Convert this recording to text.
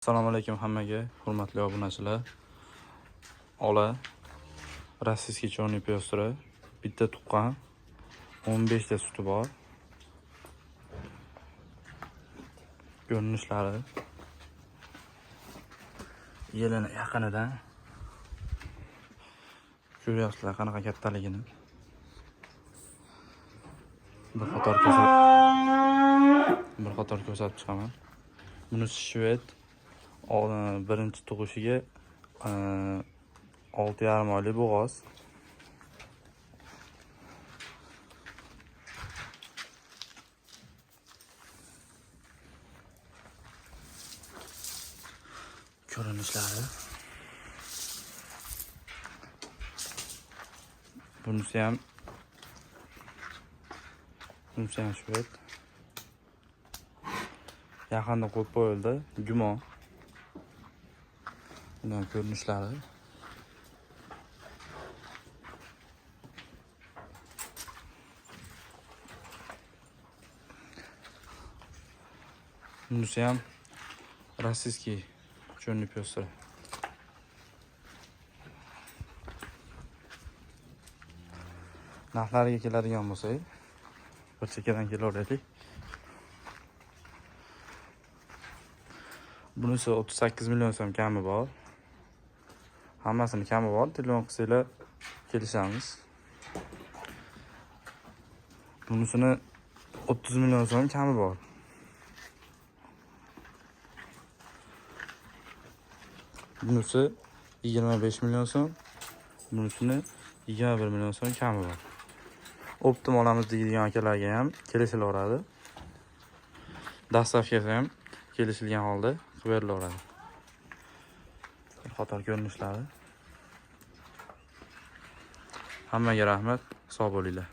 Assalomu alaykum hammaga, hurmatli obunachilar. Ola rossiyskiy chorniy pyostra, bitta tuqqan, 15 ta suti bor. Ko'rinishlari yelini yaqinidan ko'ryapsizlar qanaqa kattaligini. Bir qator ko'rsatib chiqaman. Bunisi shved. Birinchi tug'ishiga 6,5 oylik bo'g'oz. Ko'rinishlari. Bunisi ham shved. Yaqinda qo'yib qo'yildi, gumon. Bundan ko'rinishlari. Bunisi ham rossiyskiy chorniy pyostra. Narxlariga keladigan bo'lsak, bir chekkadan kelaveraylik. Bunisi 38 million so'm kami bor. Hammasini kami bor. Telefon qilsanglar kelishamiz. Bunisini 30 million so'm kami bor. Bunisi 25 million so'm. Bunisini 21 million so'm kami bor. Optim olamiz deydigan akalarga ham kelishilaveradi. Dastavkasi ham kelishilgan holda qilib berilaveradi. Bir qator ko'rinishlari. Hammaga rahmat, sog' bo'linglar.